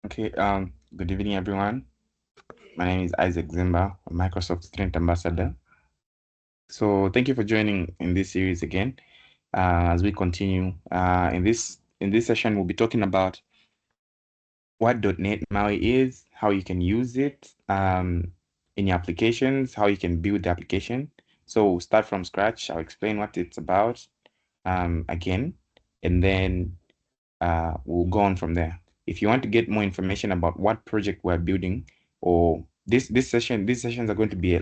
Okay, good evening, everyone. My name is Isaac Zimba, a Microsoft Student Ambassador. So thank you for joining in this series again. As we continue, in this session, we'll be talking about what .NET MAUI is, how you can use it in your applications, how you can build the application. So we'll start from scratch. I'll explain what it's about again, and then we'll go on from there. If you want to get more information about what project we're building, or these sessions are going to be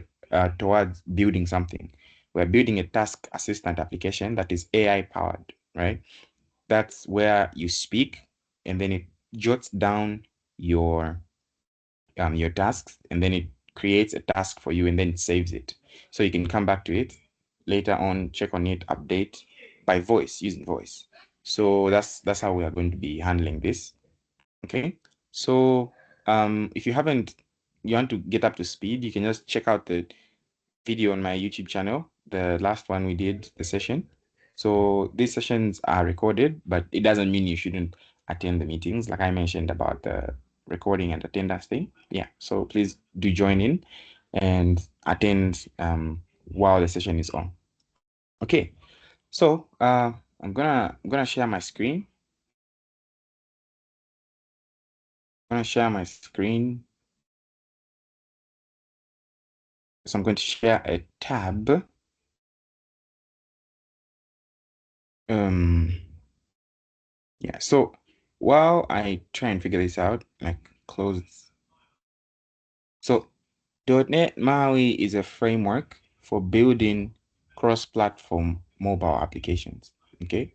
towards building something. We're building a task assistant application that is AI powered, right? That's where you speak and then it jots down your tasks, and then it creates a task for you and then it saves it. So you can come back to it later on, check on it, update by voice, using voice. So that's how we are going to be handling this. Okay. So if you want to get up to speed, you can just check out the video on my YouTube channel, the last one we did, the session. So these sessions are recorded, but it doesn't mean you shouldn't attend the meetings, like I mentioned about the recording and attendance thing. Yeah, so please do join in and attend while the session is on. Okay, so I'm gonna share my screen. I'm gonna share my screen. So I'm going to share a tab. Yeah, so while I try and figure this out, like close. So .NET MAUI is a framework for building cross-platform mobile applications. Okay,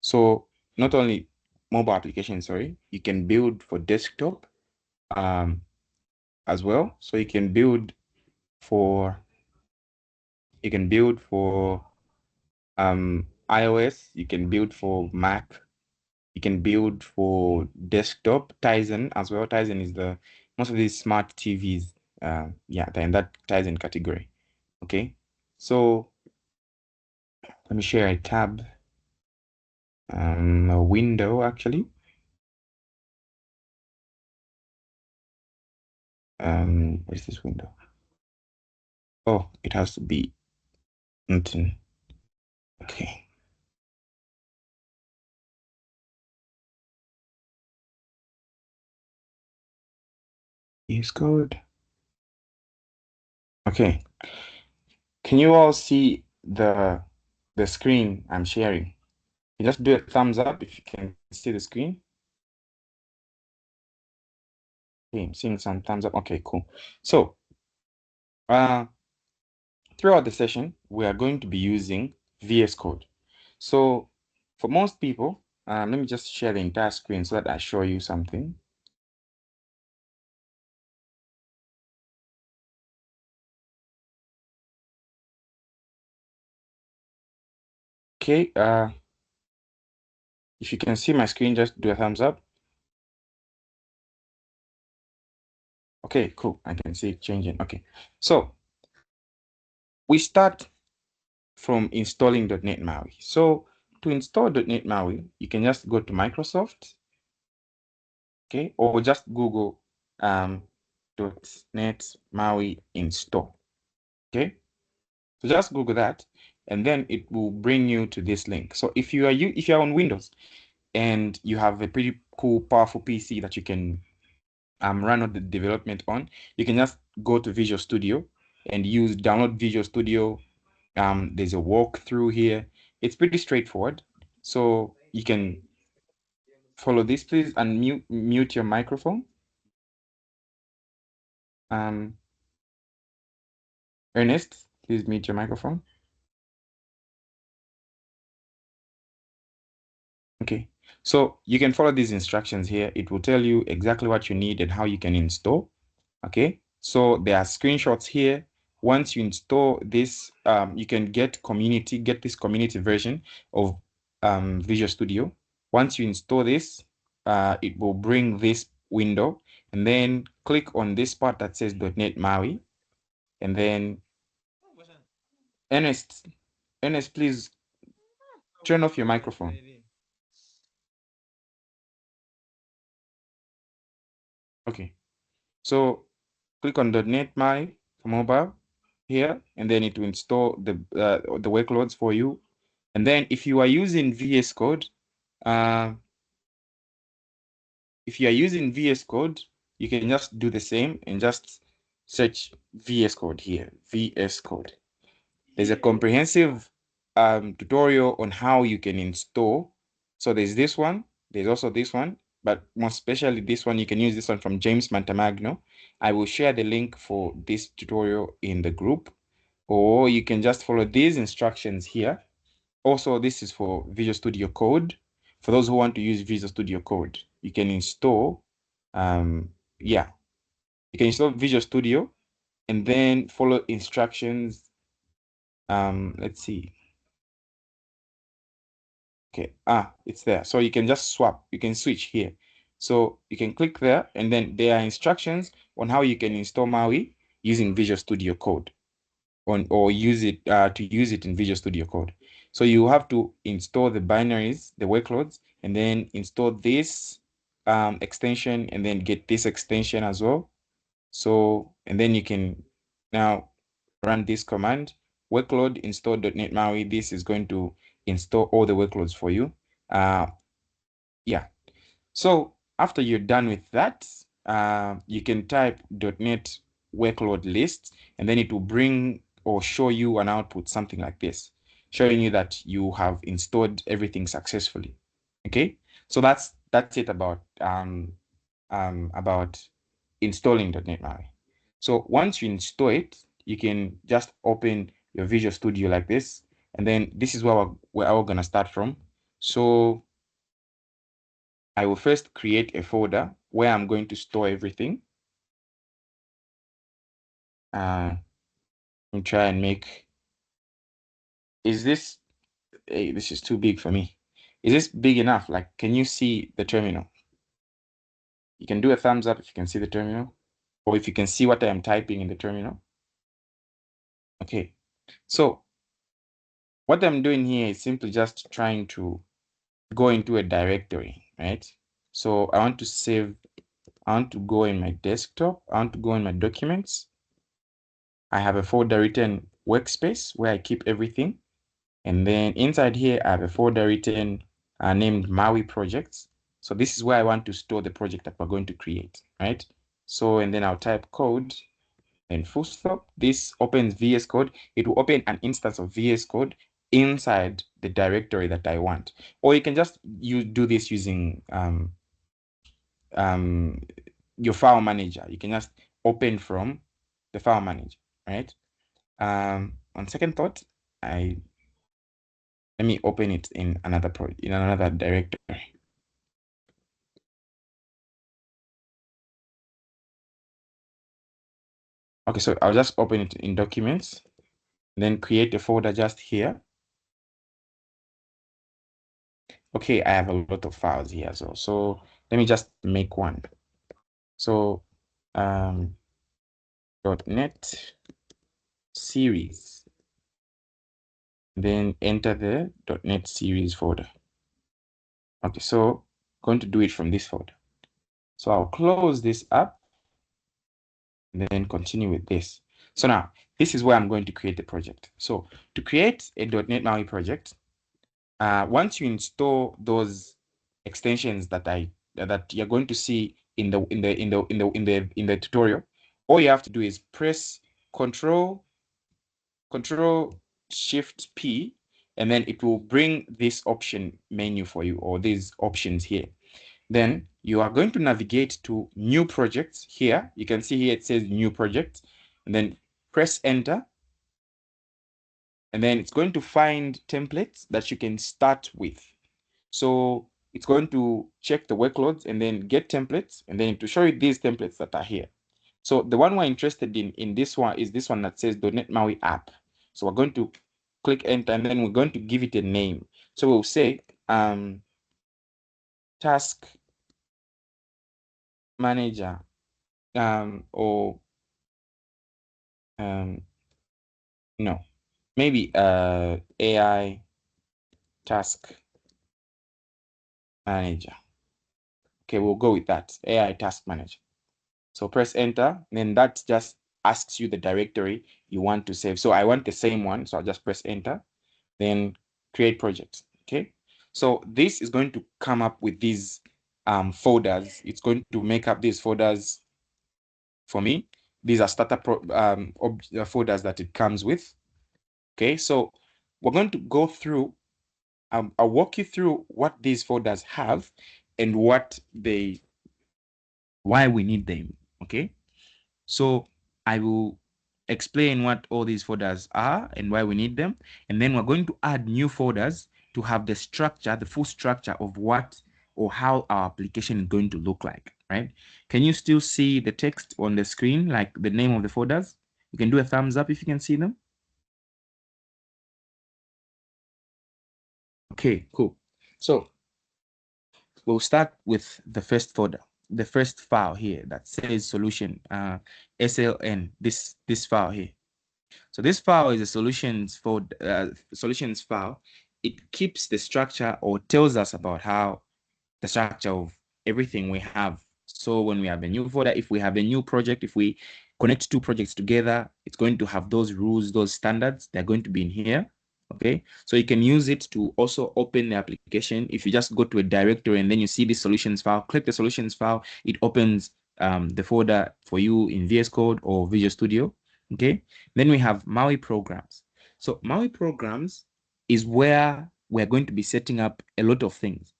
so not only mobile applications, sorry, you can build for desktop as well. So you can build for iOS, you can build for Mac, you can build for desktop. Tizen as well. Tizen is most of these smart TVs. Yeah, they're in that Tizen category. Okay, so let me share a tab, a window actually. Where's this window? Oh, it has to be nothing. Okay. Use code. Okay. Can you all see the screen I'm sharing? You just do a thumbs up if you can see the screen. Okay, I'm seeing some thumbs up. Okay, cool. So, throughout the session, we are going to be using VS Code. So for most people, let me just share the entire screen so that I show you something. Okay, if you can see my screen, just do a thumbs up. Okay, cool. I can see it changing. Okay, so we start from installing .NET MAUI. So to install .NET MAUI, you can just go to Microsoft, okay, or just Google .NET MAUI install. Okay, so just Google that, and then it will bring you to this link. So if you're on Windows and you have a pretty cool, powerful PC that you can run all the development on, you can just go to Visual Studio and download Visual Studio. There's a walkthrough here. It's pretty straightforward. So you can follow this, please, and mute your microphone. Ernest, please mute your microphone. Okay, so you can follow these instructions here. It will tell you exactly what you need and how you can install. Okay, so there are screenshots here. Once you install this, you can get this community version of Visual Studio. Once you install this, it will bring this window, and then click on this part that says .NET MAUI, and then Ernest, please turn off your microphone. So click on .NET MAUI for mobile here, and then it will install the workloads for you. And then if you are using VS Code, you can just do the same and just search VS Code here, VS Code. There's a comprehensive tutorial on how you can install. So there's this one, there's also this one, but more especially this one, you can use this one from James Mantamagno. I will share the link for this tutorial in the group, or you can just follow these instructions here. Also, this is for Visual Studio Code. For those who want to use Visual Studio Code, you can install, you can install Visual Studio and then follow instructions. Let's see. Okay, it's there. So you can just swap, you can switch here. So you can click there, and then there are instructions on how you can install MAUI using Visual Studio Code or use it to use it in Visual Studio Code. So you have to install the binaries, the workloads, and then install this extension, and then get this extension as well. So, and then you can now run this command, workload install .NET MAUI. This is going to install all the workloads for you. Yeah. So after you're done with that, you can type .NET workload list, and then it will bring or show you an output, something like this, showing you that you have installed everything successfully. Okay, so that's it about installing .NET MAUI. So once you install it, you can just open your Visual Studio like this, and then this is where we're gonna start from. So I will first create a folder where I'm going to store everything. And try and make, this is too big for me. Is this big enough? Like, can you see the terminal? You can do a thumbs up if you can see the terminal, or if you can see what I am typing in the terminal. Okay, so what I'm doing here is simply just trying to go into a directory, right? So I want to go in my desktop, I want to go in my documents. I have a folder written workspace where I keep everything. And then inside here, I have a folder written named MAUI projects. So this is where I want to store the project that we're going to create, right? So, and then I'll type code and full stop. This opens VS Code. It will open an instance of VS Code inside the directory that I want. Or you can just do this using your file manager. You can just open from the file manager, right? On second thought, let me open it in another directory. Okay, so I'll just open it in documents, then create a folder just here. Okay, I have a lot of files here as well. So let me just make one. So .NET series, then enter the .NET series folder. Okay, so I'm going to do it from this folder. So I'll close this up and then continue with this. So now this is where I'm going to create the project. So to create a .NET MAUI project, once you install those extensions that you're going to see in the tutorial, all you have to do is press Control Shift P, and then it will bring this option menu for you, or these options here. Then you are going to navigate to new projects here. You can see here it says new project, and then press enter. And then it's going to find templates that you can start with. So it's going to check the workloads and then get templates, and then to show you these templates that are here. So the one we're interested in this one is this one that says .NET MAUI app. So we're going to click enter, and then we're going to give it a name. So we'll say task manager or no, maybe AI task manager. Okay, we'll go with that, AI task manager. So press enter, and then that just asks you the directory you want to save. So I want the same one, so I'll just press enter, then create project. Okay, so this is going to come up with these folders. It's going to make up these folders for me. These are starter folders that it comes with. Okay, so we're going to go through. I'll walk you through what these folders have and why we need them. Okay, so I will explain what all these folders are and why we need them, and then we're going to add new folders to have the structure, the full structure of what or how our application is going to look like, right? Can you still see the text on the screen, like the name of the folders? You can do a thumbs up if you can see them. Okay, cool. So we'll start with the first folder, the first file here that says solution, SLN, this file here. So this file is a solutions file. It keeps the structure or tells us about how the structure of everything we have. So when we have a new folder, if we have a new project, if we connect two projects together, it's going to have those rules, those standards. They're going to be in here. Okay, so you can use it to also open the application. If you just go to a directory and then you see the solutions file, click the solutions file, it opens the folder for you in VS Code or Visual Studio. Okay, then we have MAUI programs. So MAUI programs is where we're going to be setting up a lot of things.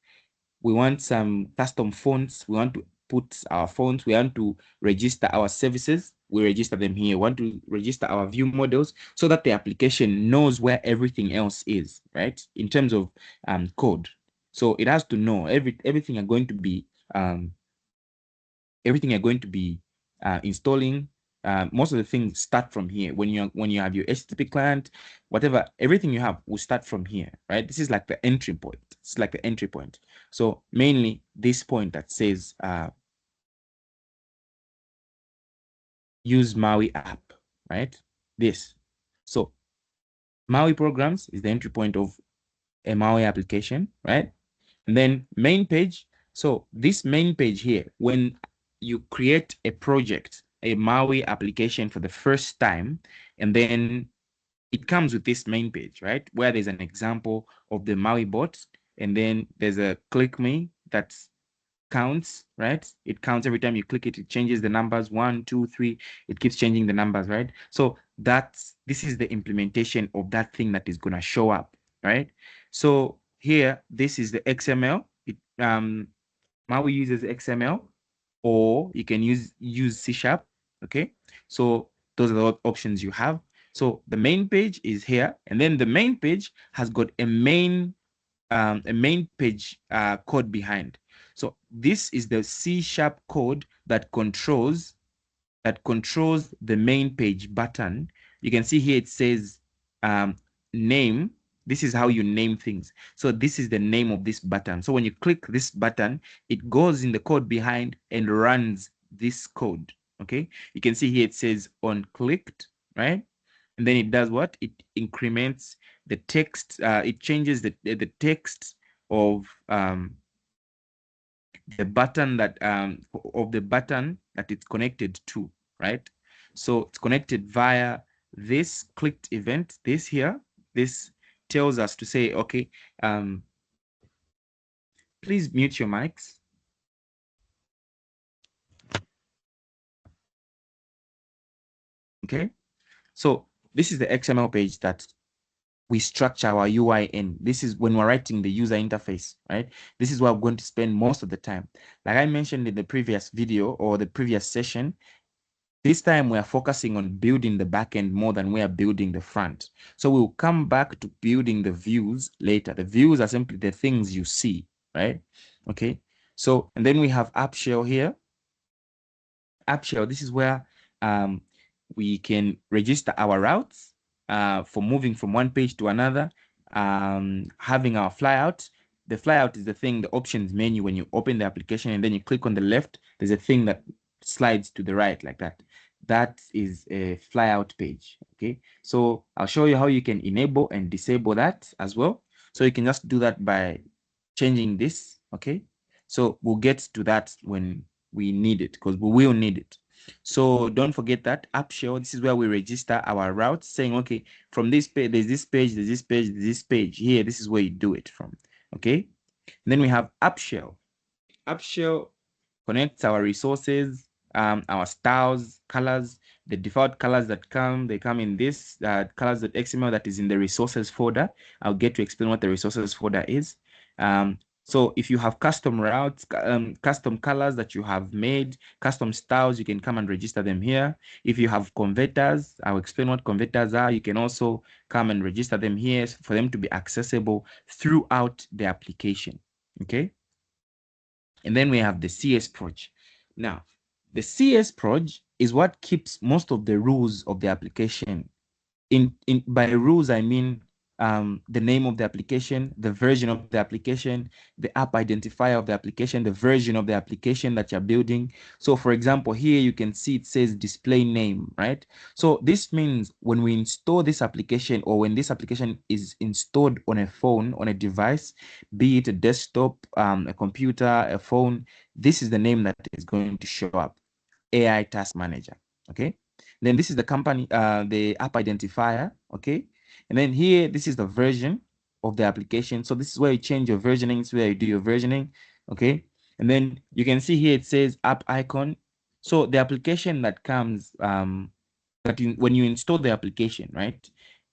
We want some custom fonts. We want to put our fonts. We want to register our services. We register them here. We want to register our view models so that the application knows where everything else is, right? In terms of code. So it has to know everything you're going to be installing. Most of the things start from here. When you have your HTTP client, whatever, everything you have will start from here, right? This is like the entry point. It's like the entry point. So mainly this point that says use MAUI app, right? This. So MAUI programs is the entry point of a MAUI application, right? And then main page. So this main page here, when you create a project, a MAUI application for the first time, and then it comes with this main page, right? Where there's an example of the MAUI bot, and then there's a click me that counts, right? It counts every time you click it, it changes the numbers 1, 2, 3, it keeps changing the numbers, right? So this is the implementation of that thing that is gonna show up, right? So here, this is the XML. MAUI uses XML, or you can use C#. Okay, so those are the options you have. So the main page is here, and then the main page has got a main page code behind. So this is the C# code that controls the main page button. You can see here it says name. This is how you name things. So this is the name of this button. So when you click this button, it goes in the code behind and runs this code. Okay, you can see here it says on clicked, right? And then it does what? It increments the text. It changes the text of the button that it's connected to, right? So it's connected via this clicked event. This here, this tells us to say, okay, please mute your mics. Okay, so this is the XML page that we structure our UI in. This is when we're writing the user interface, right? This is where I'm going to spend most of the time. Like I mentioned in the previous video or the previous session, this time we are focusing on building the backend more than we are building the front. So we'll come back to building the views later. The views are simply the things you see, right? Okay. So, and then we have app shell here. App shell, this is where we can register our routes for moving from one page to another, having our flyout. The flyout is the thing, the options menu when you open the application and then you click on the left, there's a thing that slides to the right like that. That is a flyout page, okay? So I'll show you how you can enable and disable that as well. So you can just do that by changing this, okay? So we'll get to that when we need it, because we will need it. So don't forget that app shell, this is where we register our routes, saying, okay, from this page, there's this page, there's this page, there's this page here. This is where you do it from. Okay. And then we have app shell. App shell connects our resources, our styles, colors, the default colors that they come in this colors.xml that is in the resources folder. I'll get to explain what the resources folder is. So if you have custom routes, custom colors that you have made, custom styles, you can come and register them here. If you have converters, I'll explain what converters are. You can also come and register them here for them to be accessible throughout the application. Okay. And then we have the csproj. Now, the csproj is what keeps most of the rules of the application. By rules, I mean the name of the application, the version of the application, the app identifier of the application, the version of the application that you're building. So for example, here you can see it says display name, right? So this means when we install this application, or when this application is installed on a phone, on a device, be it a desktop, a computer, a phone, this is the name that is going to show up, AI Task Manager, okay? Then this is the company, the app identifier, okay? And then here, this is the version of the application. So this is where you change your versioning. It's where you do your versioning, okay? And then you can see here, it says app icon. So the application that comes, when you install the application, right?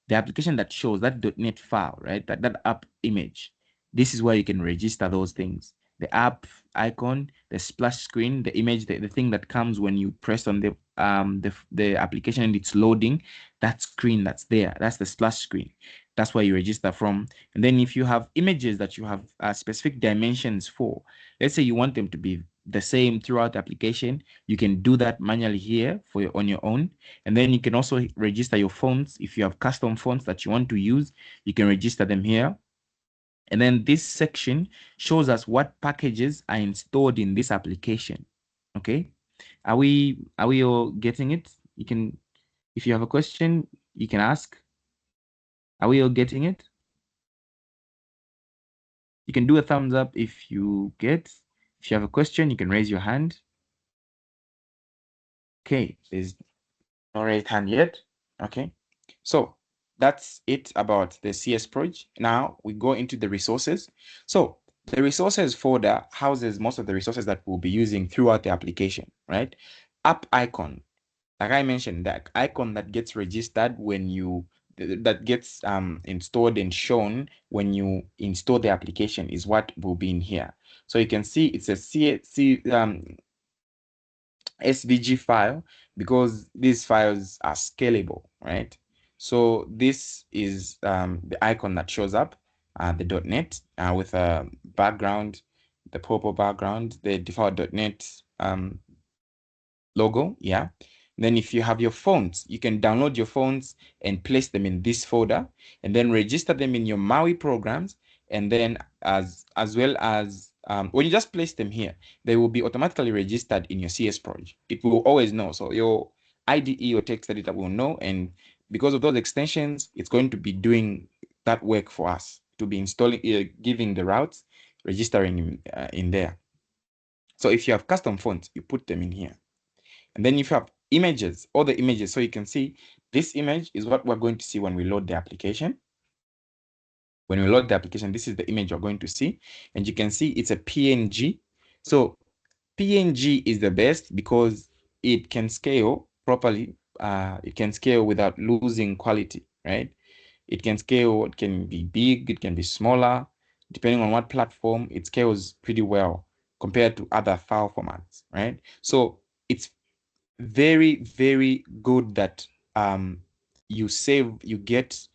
The application that shows that .NET file, right? That app image. This is where you can register those things. The app icon, the splash screen, the image, the thing that comes when you press on the application and it's loading, that screen that's there, that's the splash screen. That's where you register from. And then if you have images that you have specific dimensions for, let's say you want them to be the same throughout the application, you can do that manually here on your own. And then you can also register your fonts. If you have custom fonts that you want to use, you can register them here. And then this section shows us what packages are installed in this application. Okay. Are we all getting it? You can, if you have a question, you can ask. Are we all getting it? You can do a thumbs up if you get. If you have a question, you can raise your hand. Okay, there's no raised hand yet. Okay, so that's it about the csproj. Now we go into the resources. So the resources folder houses most of the resources that we'll be using throughout the application, right? App icon, like I mentioned, that icon that gets registered when you that gets installed and shown when you install the application is what will be in here. So you can see it's a SVG file, because these files are scalable, right? So this is the icon that shows up, the .NET with a background, the purple background, the default .NET logo, yeah. Then if you have your fonts, you can download your fonts and place them in this folder, and then register them in your MAUI programs. And then as well as when you just place them here, they will be automatically registered in your csproj. It will always know. So your IDE or text editor will know, and because of those extensions, it's going to be doing that work for us, to be installing, giving the routes, registering in there. So if you have custom fonts, you put them in here. And then if you have images, all the images, so you can see this image is what we're going to see when we load the application. When we load the application, this is the image you're going to see. And you can see it's a PNG. So PNG is the best because it can scale properly. It can scale without losing quality, right? It can scale, it can be big, it can be smaller. Depending on what platform, it scales pretty well compared to other file formats, right? So it's very, very good that you get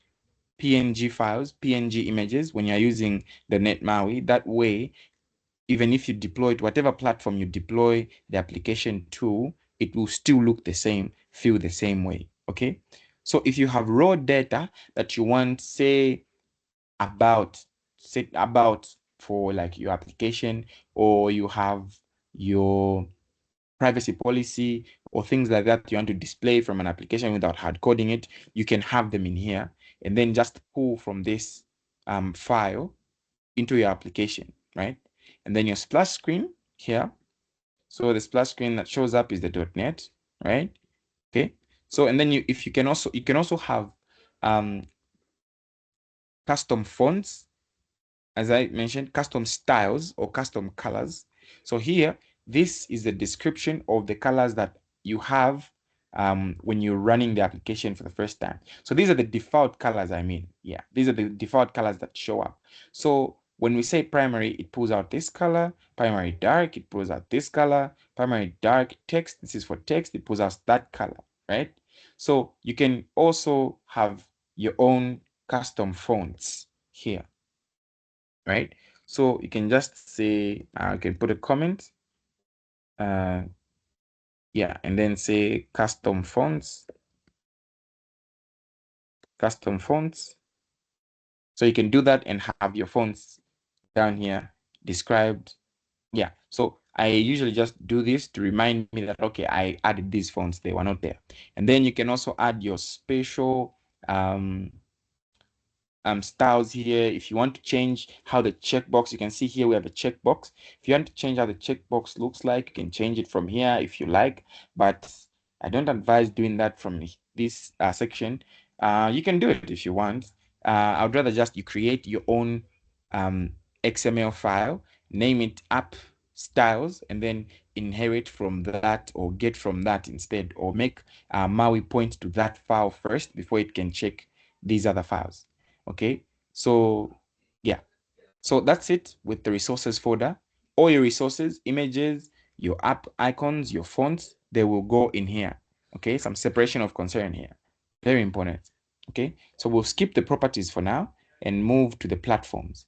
PNG files, PNG images when you're using the NET MAUI. That way, even if you deploy it, whatever platform you deploy the application to, it will still look the same, feel the same way, okay? So if you have raw data that you want, say about for like your application, or you have your privacy policy or things like that you want to display from an application without hard coding it, you can have them in here and then just pull from this file into your application, right? And then your splash screen here. So the splash screen that shows up is the .NET. right? Okay. So, and then you can also have custom fonts, as I mentioned, custom styles or custom colors. So here, this is the description of the colors that you have when you're running the application for the first time. So these are the default colors, yeah, these are the default colors that show up. So when we say primary, it pulls out this color, primary dark, it pulls out this color, primary dark text, this is for text, it pulls out that color, right? So you can also have your own custom fonts here, right? So you can just say, you can put a comment, yeah, and then say custom fonts. So you can do that and have your fonts down here described. Yeah, so I usually just do this to remind me that, okay, I added these fonts, they were not there. And then you can also add your special styles here. If you want to change how the checkbox, you can see here we have a checkbox. If you want to change how the checkbox looks like, you can change it from here if you like, but I don't advise doing that from this section. You can do it if you want. I'd rather just you create your own XML file, name it app styles, and then inherit from that or get from that instead, or make Maui point to that file first before it can check these other files. Okay, so yeah, so that's it with the resources folder. All your resources, images, your app icons, your fonts, they will go in here. Okay, some separation of concern here. Very important. Okay, so we'll skip the properties for now and move to the platforms.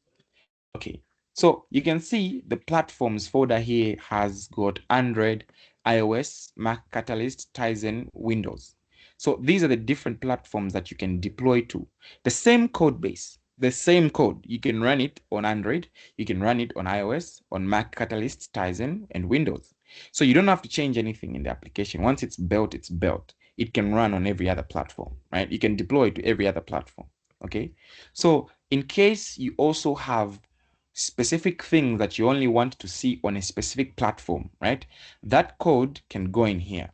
Okay, so you can see the platforms folder here has got Android, iOS, Mac Catalyst, Tizen, Windows. So these are the different platforms that you can deploy to. The same code base, the same code. You can run it on Android, you can run it on iOS, on Mac Catalyst, Tizen, and Windows. So you don't have to change anything in the application. Once it's built, it's built. It can run on every other platform, right? You can deploy it to every other platform, okay? So in case you also have specific thing that you only want to see on a specific platform, right? That code can go in here.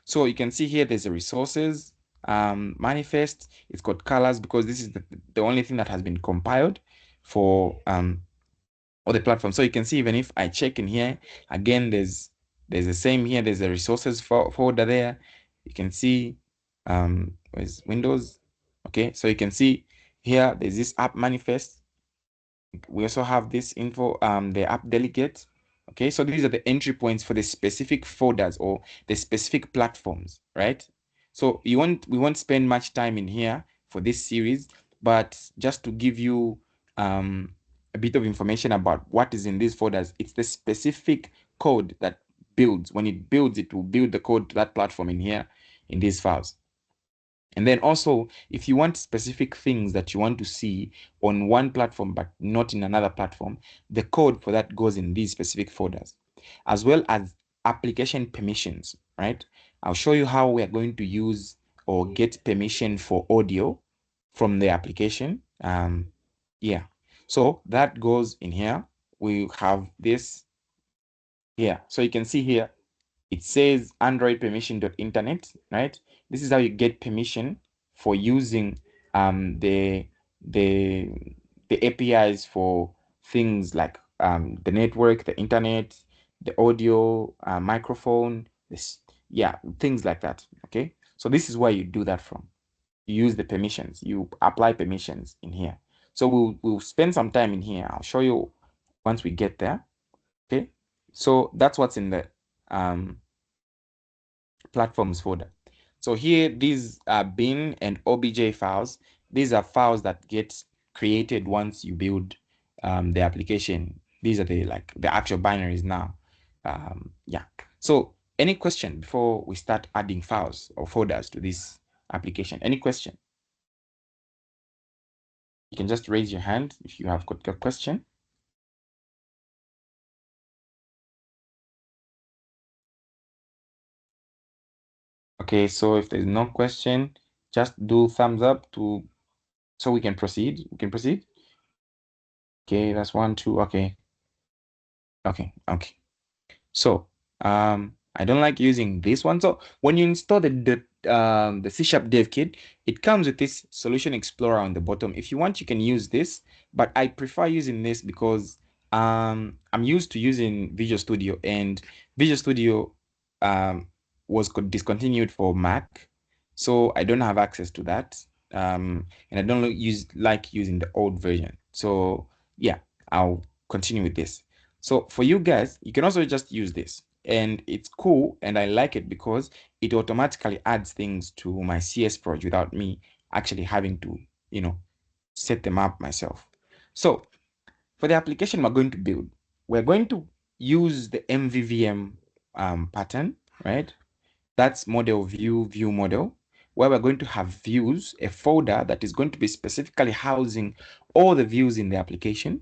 So you can see here there's a resources manifest. It's got colors because this is the only thing that has been compiled for all the platforms. So you can see even if I check in here, again, there's the same here. There's a resources folder there. You can see where's Windows. Okay, so you can see here there's this app manifest. We also have this info, the app delegate. Okay, so these are the entry points for the specific folders or the specific platforms, right? So we won't spend much time in here for this series, but just to give you a bit of information about what is in these folders, it's the specific code that builds. When it builds, it will build the code to that platform in here in these files. And then also, if you want specific things that you want to see on one platform but not in another platform, the code for that goes in these specific folders, as well as application permissions, right? I'll show you how we are going to use or get permission for audio from the application. Yeah, so that goes in here. We have this here. So you can see here, it says Android permission.internet, right? This is how you get permission for using the APIs for things like the network, the internet, the audio, microphone, this, yeah, things like that. Okay, so this is where you do that from. You use the permissions, you apply permissions in here. So we'll spend some time in here. I'll show you once we get there. Okay, so that's what's in the platforms folder. So here, these are bin and obj files. These are files that get created once you build the application. These are the actual binaries now. Yeah. So any question before we start adding files or folders to this application? Any question? You can just raise your hand if you have got a question. Okay, so if there's no question, just do thumbs up so we can proceed. We can proceed. Okay, that's 1, 2. Okay. Okay. So I don't like using this one. So when you install the C# dev kit, it comes with this solution explorer on the bottom. If you want, you can use this, but I prefer using this because I'm used to using Visual Studio, and Visual Studio was discontinued for Mac, so I don't have access to that. And I don't like using the old version. So yeah, I'll continue with this. So for you guys, you can also just use this, and it's cool, and I like it because it automatically adds things to my csproj without me actually having to, set them up myself. So for the application we're going to build, we're going to use the MVVM pattern, right? That's model view model, where we're going to have views, a folder that is going to be specifically housing all the views in the application.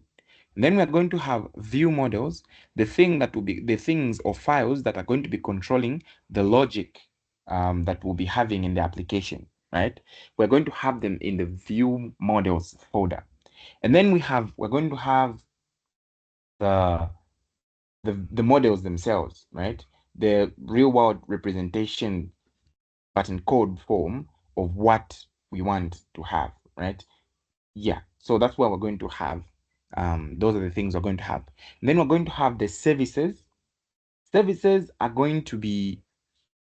And then we're going to have view models, the things or files that are going to be controlling the logic that we'll be having in the application, right? We're going to have them in the view models folder. And then we're going to have the models themselves, right? The real world representation, but in code form of what we want to have, right? Yeah, so that's what we're going to have. Those are the things we're going to have. And then we're going to have the services. Services are going to be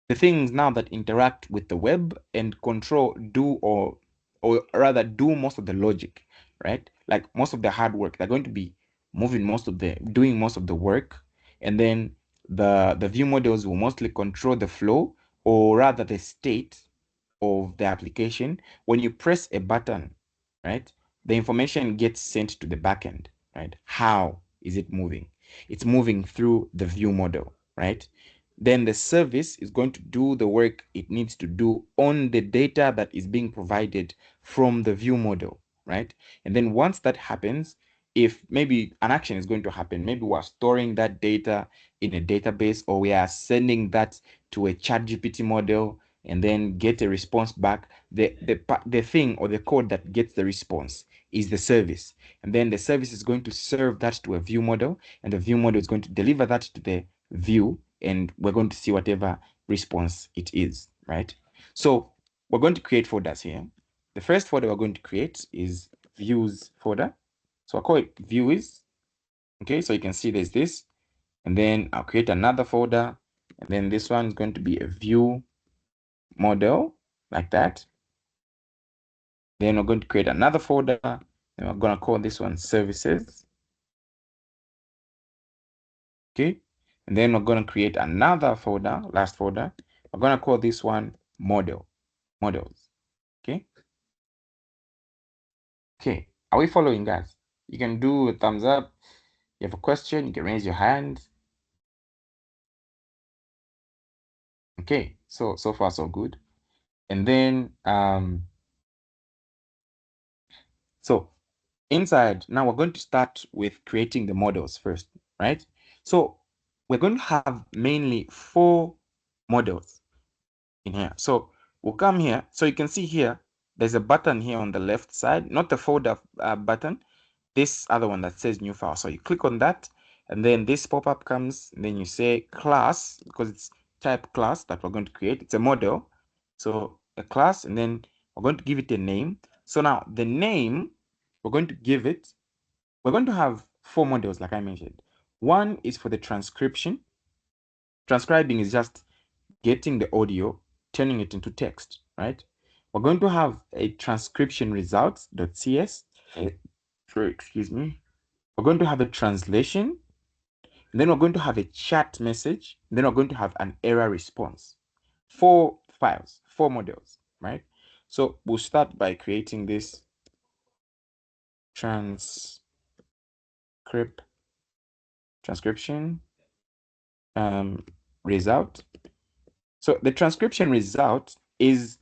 the things now that interact with the web and or rather do most of the logic, right? Like most of the hard work. They're going to be doing most of the work. And then the view models will mostly control the flow, or rather the state of the application. When you press a button, right, the information gets sent to the backend, right? How is it moving? It's moving through the view model, right? Then the service is going to do the work it needs to do on the data that is being provided from the view model, right? And then once that happens, if maybe an action is going to happen, maybe we're storing that data in a database, or we are sending that to a ChatGPT model and then get a response back, the thing or the code that gets the response is the service. And then the service is going to serve that to a view model, and the view model is going to deliver that to the view, and we're going to see whatever response it is, right? So we're going to create folders here. The first folder we're going to create is views folder. So I'll call it views. Okay, so you can see there's this, and then I'll create another folder, and then this one is going to be a view model, like that. Then we're going to create another folder, and we're going to call this one services. Okay, and then we're going to create another folder, last folder. We're going to call this one models. Okay. Okay, are we following, guys? You can do a thumbs up. You have a question, you can raise your hand. Okay, so far so good. And then so inside, now we're going to start with creating the models first, right? So we're going to have mainly 4 models in here. So we'll come here. So you can see here, there's a button here on the left side, not the folder button, this other one that says new file. So you click on that, and then this pop-up comes, and then you say class, because it's type class that we're going to create. It's a model. So a class, and then we're going to give it a name. So now the name, we're going to give it, we're going to have 4 models, like I mentioned. One is for the transcription. Transcribing is just getting the audio, turning it into text, right? We're going to have a transcription results.cs. Excuse me. We're going to have a translation, and then we're going to have a chat message, and then we're going to have an error response. 4 files, 4 models, right? So we'll start by creating this transcription result. So the transcription result is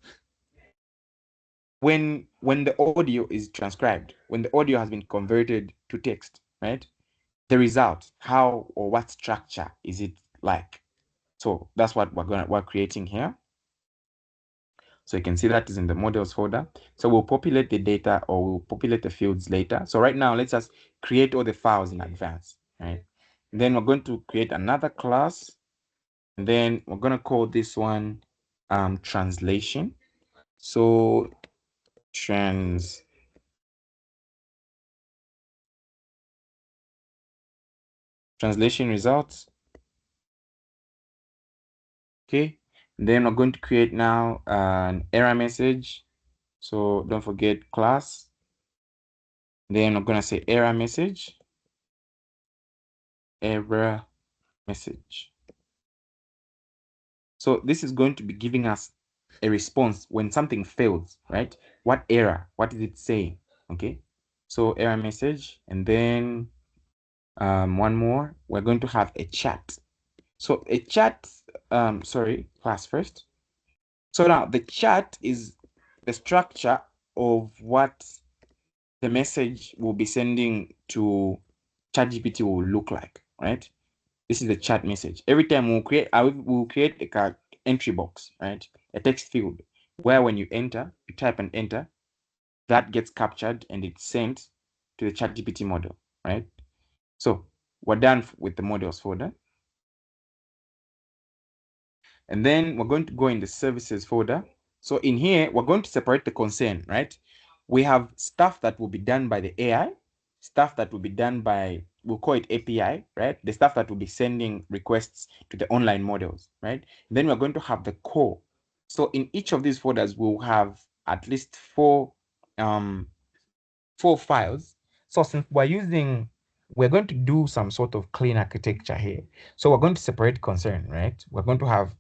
when the audio is transcribed, when the audio has been converted to text, right? The result, how or what structure is it like? So that's what we're creating here. So you can see that is in the models folder. So we'll populate the data, or we'll populate the fields later. So right now, let's just create all the files in advance, right? And then we're going to create another class. And then we're going to call this one translation. So translation results. Okay. And then we're going to create now an error message. So don't forget class. Then we're going to say error message. Error message. So this is going to be giving us a response when something fails, right? What error? What is it saying? Okay. So error message, and then one more. We're going to have a chat. So a chat. Sorry, class first. So now the chat is the structure of what the message will be sending to ChatGPT will look like, right? This is the chat message. Every time we'll create a entry box, right? A text field where when you enter, you type and enter, that gets captured and it's sent to the ChatGPT model, right? So we're done with the models folder. And then we're going to go in the services folder. So in here, we're going to separate the concern, right? We have stuff that will be done by the AI, stuff that will be done by, we'll call it API, right? The stuff that will be sending requests to the online models, right? Then we're going to have the core. So in each of these folders, we'll have at least four files. So since we're going to do some sort of clean architecture here. So we're going to separate concern, right? We're going to have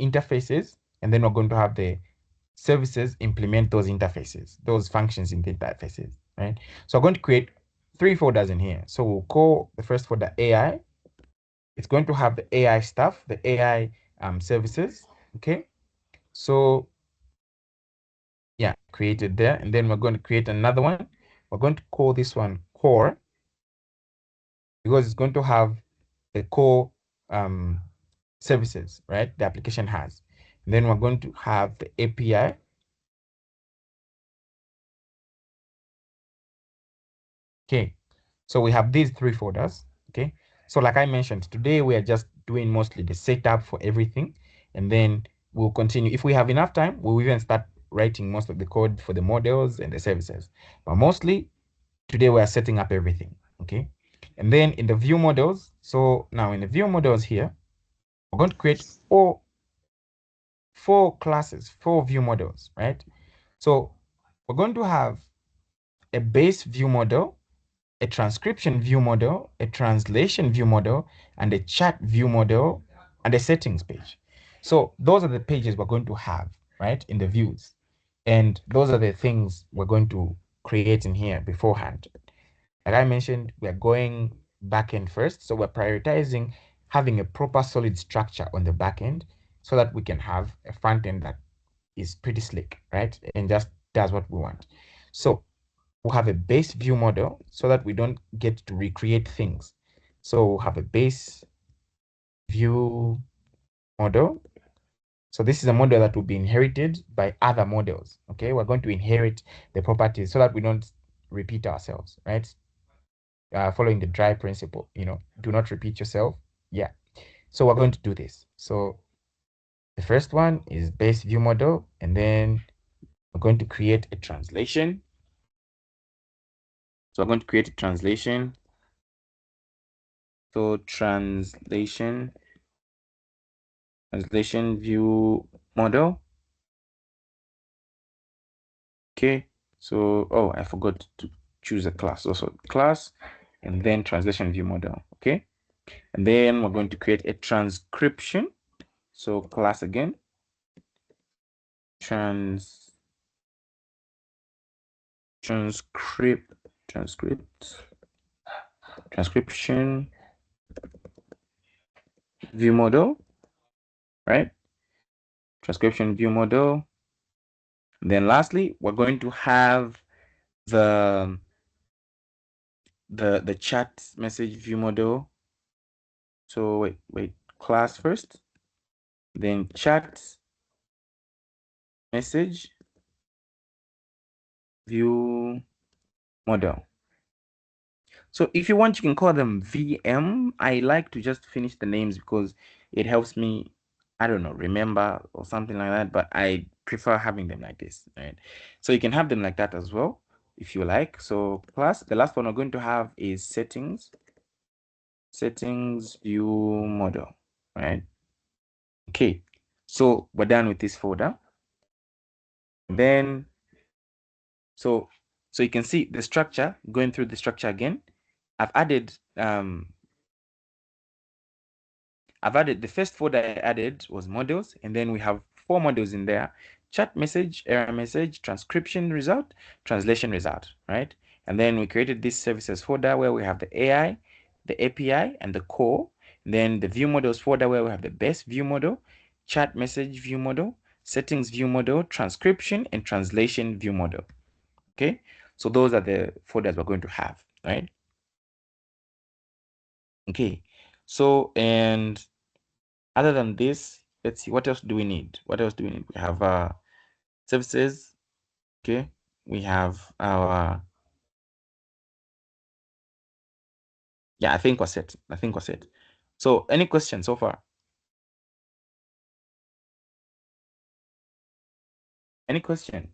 interfaces, and then we're going to have the services implement those interfaces, those functions in the interfaces, right? So we're going to create 3 folders in here. So we'll call the first folder AI. It's going to have the AI stuff, the AI services, okay? So yeah, created there. And then we're going to create another one. We're going to call this one core, because it's going to have the core services, right? The application has. And then we're going to have the API. Okay, so we have these 3 folders. Okay, so like I mentioned, today we are just doing mostly the setup for everything, and then we'll continue. If we have enough time, we'll even start writing most of the code for the models and the services. But mostly today we are setting up everything. Okay, and then in the view models, so now in the view models here, we're going to create 4 classes, 4 view models, right? So we're going to have a base view model, a transcription view model, a translation view model, and a chat view model, and a settings page. So those are the pages we're going to have, right, in the views. And those are the things we're going to create in here beforehand. Like I mentioned, we're going backend first. So we're prioritizing having a proper solid structure on the backend so that we can have a front end that is pretty slick, right? And just does what we want. So we'll have a base view model so that we don't get to recreate things. So we'll have a base view model. So this is a model that will be inherited by other models. Okay, we're going to inherit the properties so that we don't repeat ourselves, right? Following the dry principle, do not repeat yourself. Yeah. So we're going to do this. So the first one is base view model, and then we're going to create a translation. So we're going to create a translation. So translation view model. Okay. So, oh, I forgot to choose a class. Also class, and then translation view model. Okay. And then we're going to create a transcription. So class again. Transcription view model, right? Transcription view model. And then lastly, we're going to have the chat message view model. So wait, class first, then chat message view model. So if you want, you can call them VM. I like to just finish the names because it helps me, I don't know, remember or something like that, but I prefer having them like this, right? So you can have them like that as well if you like. So class, the last one we're going to have is settings view model, right? Okay, so we're done with this folder. Then so you can see the structure, going through the structure again. I've added the first folder I added was models, and then we have 4 models in there: chat message, error message, transcription result, translation result, right? And then we created this services folder where we have the AI, the API, and the core. And then the view models folder where we have the best view model, chat message view model, settings view model, transcription, and translation view model. Okay, so those are the folders we're going to have, right? Okay, so and other than this, let's see, what else do we need? What else do we need? We have services. Okay, we have our, yeah, I think we're set. So any questions so far? Any question?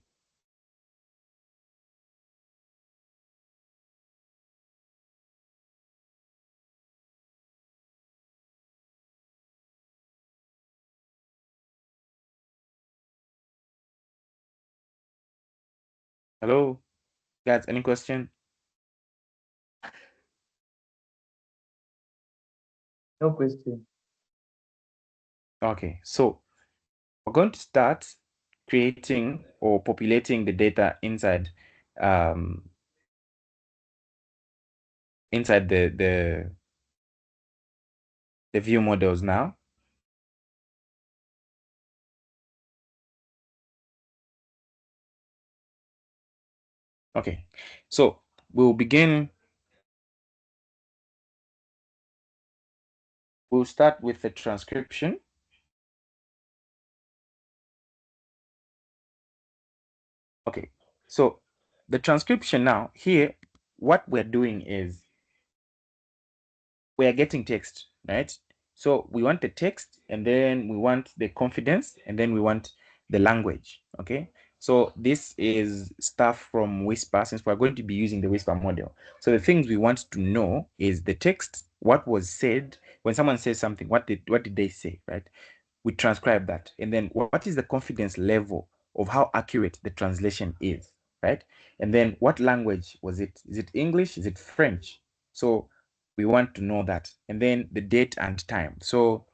Hello, guys, any question? No question. Okay, so we're going to start creating or populating the data inside inside the view models now. Okay, so we'll start with the transcription. Okay, so the transcription now here, what we're doing is we are getting text, right? So we want the text, and then we want the confidence, and then we want the language. Okay, so this is stuff from Whisper, since we're going to be using the Whisper model. So the things we want to know is the text, what was said when someone says something, what did they say, right? We transcribe that, and then what is the confidence level of how accurate the translation is, right? And then what language was it? Is it English? Is it French? So we want to know that. And then the date and time. So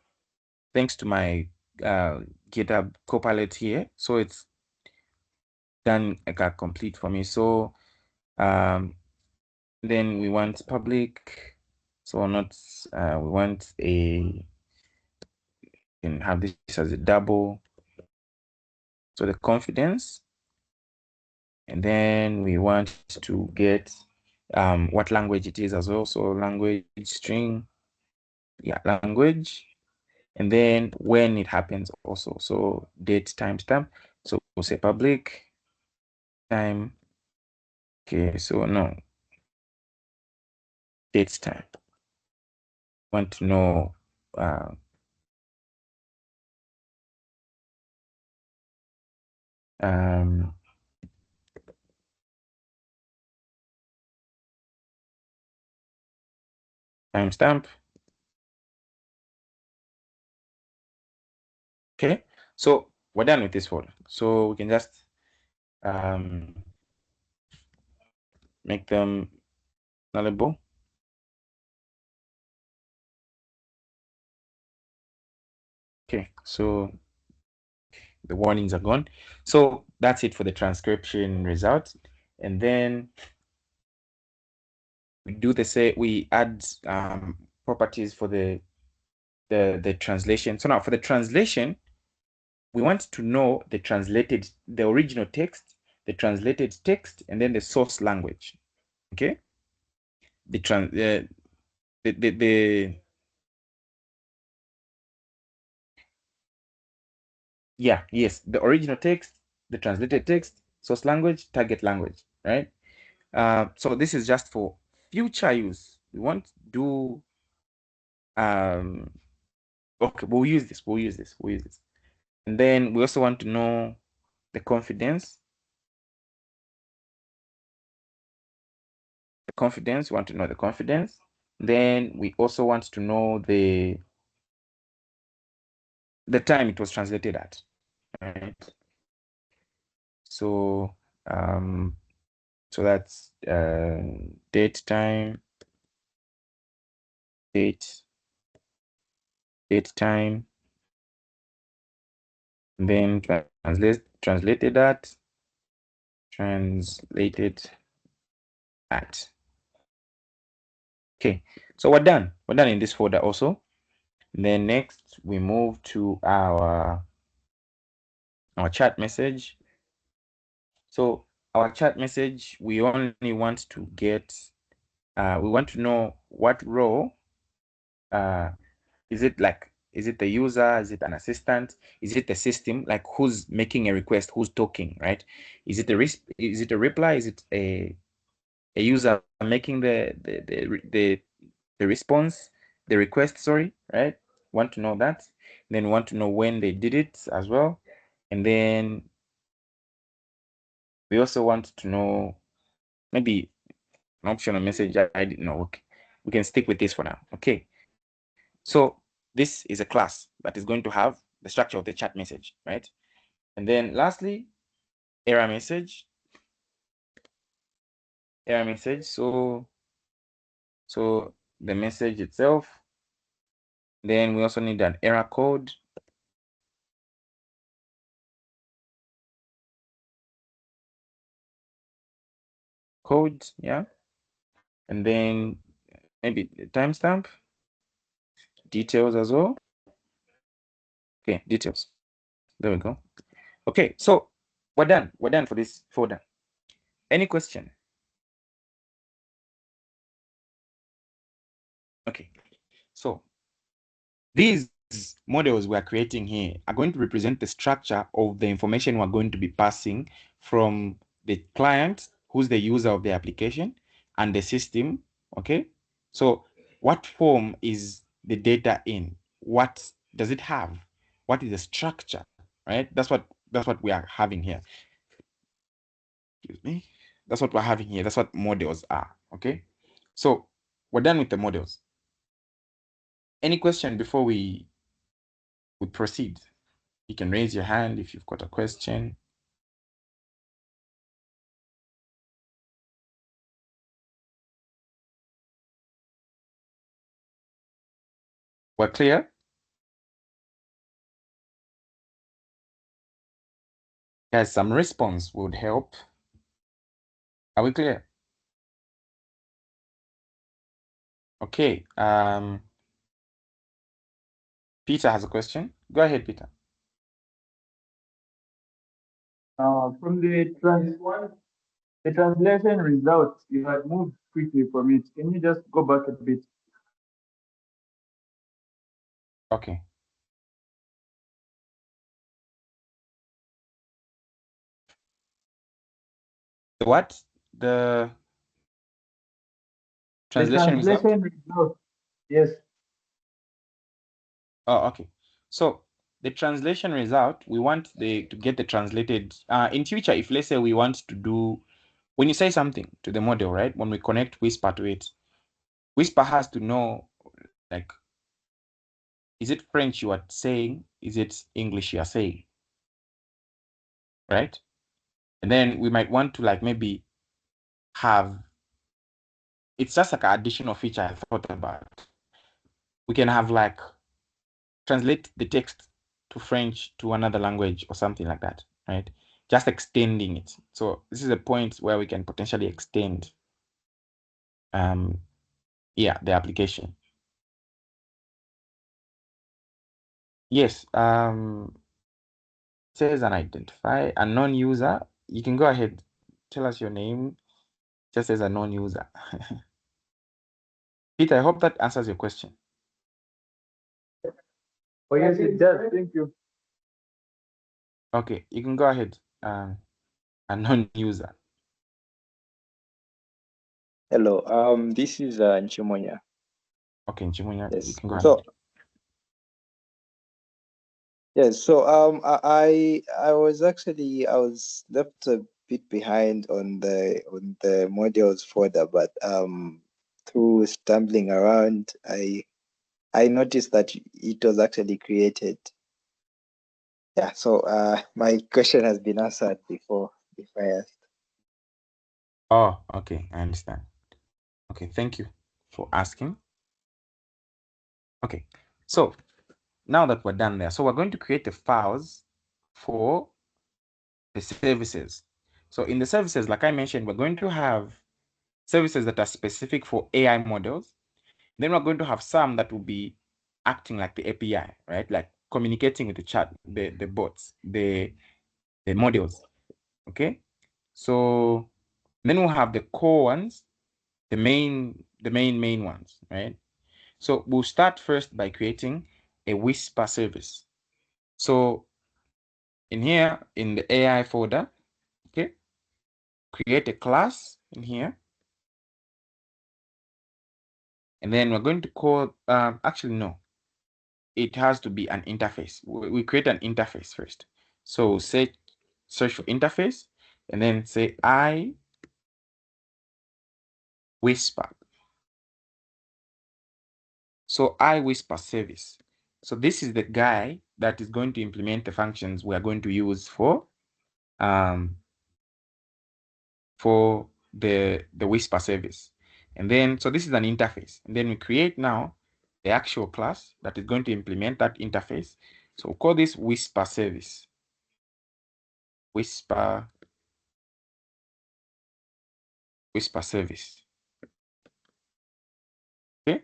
thanks to my GitHub Copilot here, so it's done like a complete for me. So then we want public, so not we want a, can have this as a double, so the confidence. And then we want to get what language it is as well. So language string, yeah, language. And then when it happens also. So date, timestamp. So we'll say public time. Okay, so no, dates time. Want to know timestamp. Okay, so we're done with this folder. So we can just make them nullable. Okay, so the warnings are gone. So that's it for the transcription result. And then we do the say we add properties for the translation. So now for the translation, we want to know the original text, the translated text, and then the source language. Okay, yes, the original text, the translated text, source language, target language, right? So this is just for future use. We want to do Okay, we'll use this. And then we also want to know the confidence. We want to know the confidence. Then we also want to know the time it was translated at, right? So so that's date, time, date, time, then translated at. Okay, so we're done in this folder also. And then next we move to our chat message. So our chat message, we only want to get we want to know what row is it. Like, is it the user, is it an assistant, is it the system, like who's making a request, who's talking, right? Is it a reply, is it a user making the response, the request, sorry, right? Want to know that. Then we want to know when they did it as well. And then we also want to know maybe an optional message I didn't know. Okay, we can stick with this for now. Okay, so this is a class that is going to have the structure of the chat message, right? And then lastly, error message. So the message itself. Then we also need an error code. Yeah. And then maybe the timestamp, details as well. Okay, details. There we go. Okay, so we're done for this folder. Any question? Okay, so these models we're creating here are going to represent the structure of the information we're going to be passing from the client, who's the user of the application, and the system. Okay, so what form is the data in? What does it have? What is the structure, right? That's what we are having here. Excuse me. That's what we're having here. That's what models are. Okay, so we're done with the models. Any question before we proceed? You can raise your hand if you've got a question. We're clear? Guys, some response would help. Are we clear? Okay. Peter has a question. Go ahead, Peter. From the translation results, you had moved quickly from it. Can you just go back a bit? Okay. The what? The translation result? Result. Yes. Oh, okay. So the translation result, we want to get the translated. In future, if let's say we want to do, when you say something to the model, right? When we connect Whisper to it, Whisper has to know, like, is it French you are saying? Is it English you are saying? Right? And then we might want to, like, maybe have, it's just like an additional feature I thought about. We can have, like, translate the text to French to another language or something like that, right? Just extending it. So this is a point where we can potentially extend the application. Yes, says an identify a non-user. You can go ahead, tell us your name, just as a non-user. Peter, I hope that answers your question. Oh yes, it does. Thank you. Okay, you can go ahead. A non-user. Hello, this is Nchimonya. Okay, Nchimunya, you Yes. can go ahead. So Yes, so I was left a bit behind on the modules folder, but through stumbling around, I noticed that it was actually created. Yeah, so my question has been answered before I asked. Oh, okay, I understand. Okay, thank you for asking. Okay, so now that we're done there, so we're going to create the files for the services. So in the services, like I mentioned, we're going to have services that are specific for AI models. Then we're going to have some that will be acting like the API, right? Like communicating with the chat, the bots, the models. Okay. So then we'll have the core ones, the main ones, right? So we'll start first by creating a Whisper service. So in here, in the AI folder, okay, create a class in here. And then we're going to call, actually, no, it has to be an interface. We create an interface first. So say, search for interface, and then say I Whisper. So I Whisper service. So this is the guy that is going to implement the functions we are going to use for the Whisper service. And then, so this is an interface. And then we create now the actual class that is going to implement that interface. So we'll call this Whisper service. Whisper service. Okay.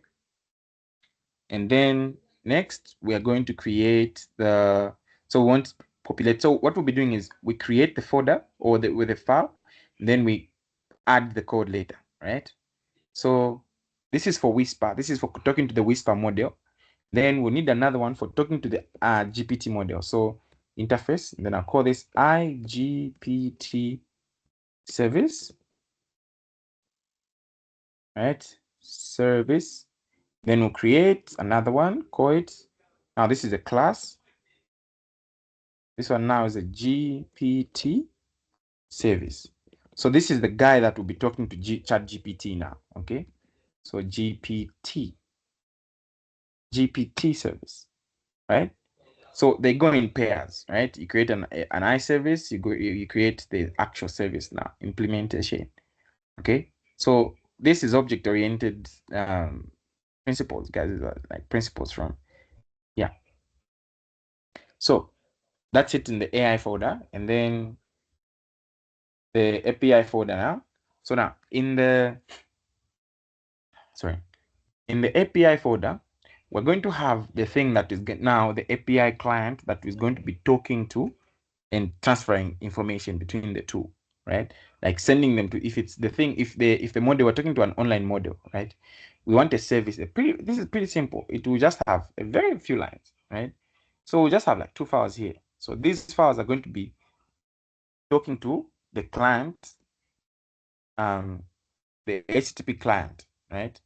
And then next we are going to create so we want to populate. So what we'll be doing is we create the folder or with the file, and then we add the code later, right? So this is for Whisper. This is for talking to the Whisper model. Then we need another one for talking to the GPT model. So interface, and then I'll call this IGPT service, right? Service. Then we'll create another one, call it. Now this is a class. This one now is a GPT service. So this is the guy that will be talking to ChatGPT now, okay? So GPT service, right? So they go in pairs, right? You create an I service, you create the actual service now, implementation, okay? So this is object-oriented principles, guys, like principles from, yeah. So that's it in the AI folder, and then the API folder now. So now in the API folder, we're going to have the thing that is now the API client that is going to be talking to and transferring information between the two, right? Like sending them to, if it's the thing, if the model, we're talking to an online model, right? We want a service. This is pretty simple. It will just have a very few lines, right? So we'll just have like 2 files here. So these files are going to be talking to the client, the HTTP client, right?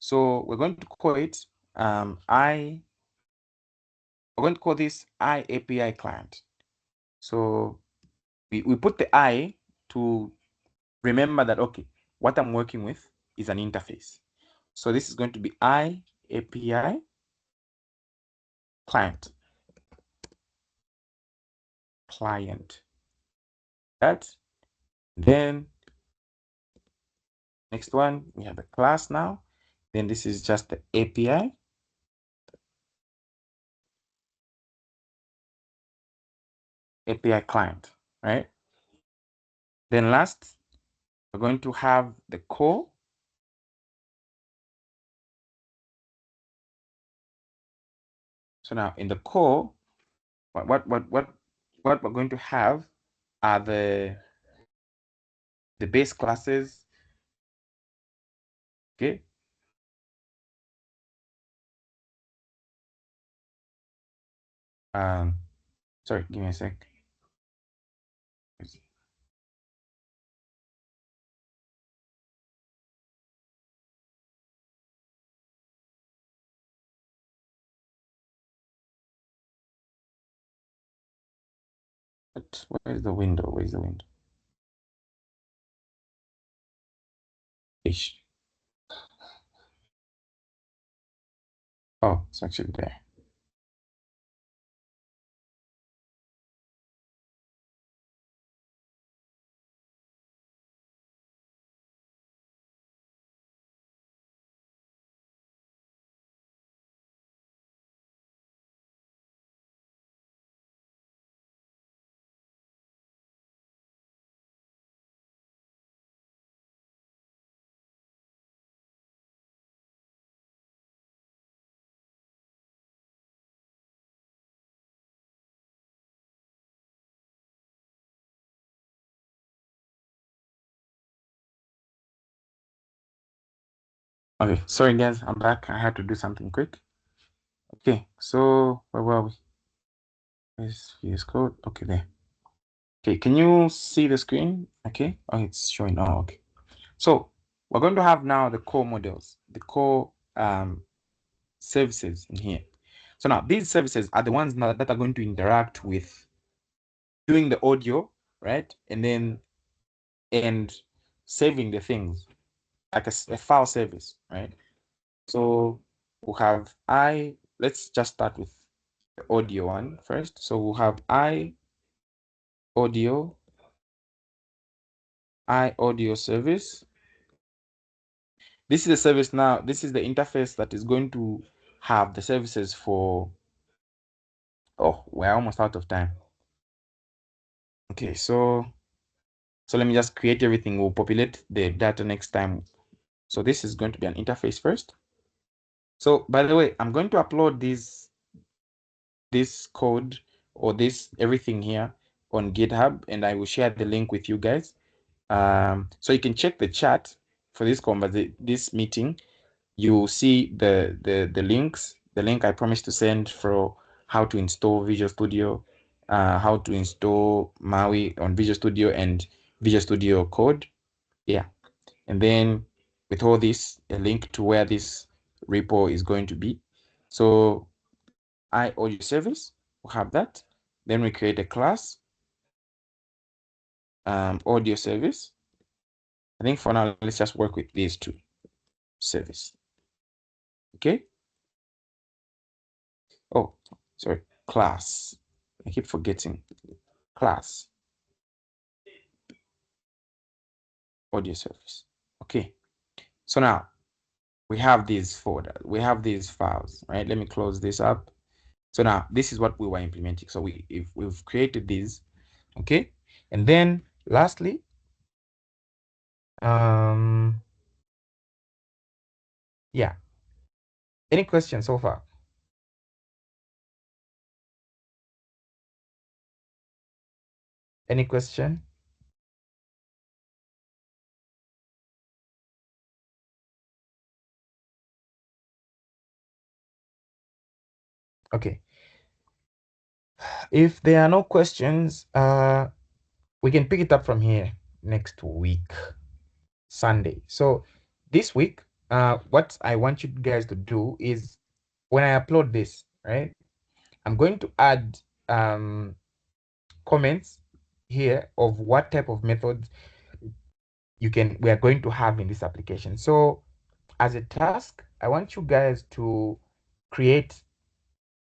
So we're going to call it we're going to call this IAPI client. So we put the I to remember that, okay, what I'm working with is an interface. So this is going to be IAPI client. That. Then next one, we have a class now. Then this is just the API. API client, right? Then last, we're going to have the core. So now in the core, what we're going to have are the base classes. Okay. Sorry, give me a sec. What? Where's the window? Where's the window? Ish. Oh, it's actually there. Okay, sorry guys, I'm back. I had to do something quick. Okay, so where were we? Where's VS Code? Okay, there. Okay, can you see the screen? Okay, oh, it's showing. Oh, okay. So we're going to have now the core models, the core services in here. So now these services are the ones now that are going to interact with doing the audio, right? And saving the things like a file service, right? So we'll have let's just start with the audio one first. So we'll have audio service. This is the service now. This is the interface that is going to have the services for, oh, we're almost out of time. Okay, so let me just create everything. We'll populate the data next time. So this is going to be an interface first. So by the way, I'm going to upload this code or this everything here on GitHub, and I will share the link with you guys. So you can check the chat for this meeting. You'll see the links, the link I promised to send for how to install Visual Studio, how to install Maui on Visual Studio and Visual Studio Code. Yeah. And then with all this, a link to where this repo is going to be. So audio service, we'll have that. Then we create a class, audio service. I think for now, let's just work with these two service. Okay. Oh, sorry, class. I keep forgetting. Class, audio service. Okay. So now we have these folders. We have these files, right? Let me close this up. So now this is what we were implementing. So if we've created these, okay. And then lastly, yeah. Any questions so far? Any question? Okay. If there are no questions, we can pick it up from here next week, Sunday. So this week, what I want you guys to do is when I upload this, right, I'm going to add comments here of what type of methods we are going to have in this application. So as a task, I want you guys to create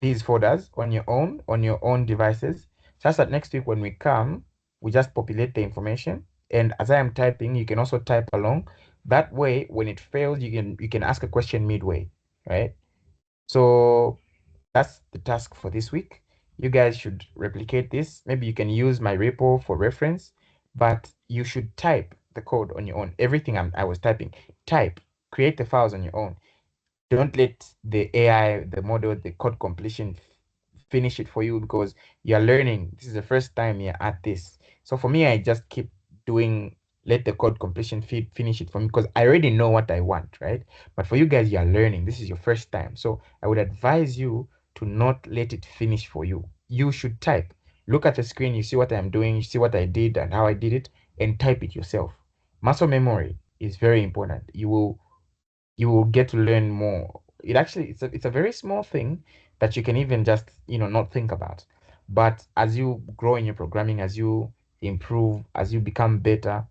these folders on your own devices, such that next week when we come, we just populate the information. And as I am typing, you can also type along. That way, when it fails, you can ask a question midway, right? So that's the task for this week. You guys should replicate this. Maybe you can use my repo for reference, but you should type the code on your own. Everything I was typing, type, create the files on your own. Don't let the AI, the model, the code completion finish it for you, because you're learning. This is the first time you're at this. So for me, I just keep doing, let the code completion finish it for me, because I already know what I want, right? But for you guys, you're learning. This is your first time. So I would advise you to not let it finish for you. You should type. Look at the screen, you see what I'm doing, you see what I did and how I did it, and type it yourself. Muscle memory is very important. You will get to learn more. It's a very small thing that you can even just not think about. But as you grow in your programming, as you improve, as you become better,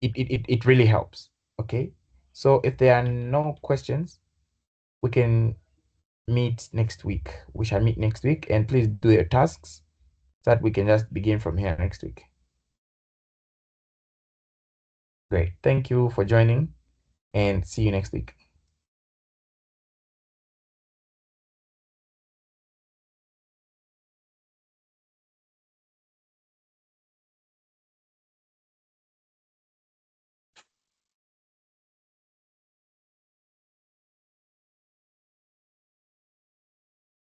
it really helps. Okay. So if there are no questions, we can meet next week. We shall meet next week, and please do your tasks so that we can just begin from here next week. Great. Thank you for joining, and see you next week.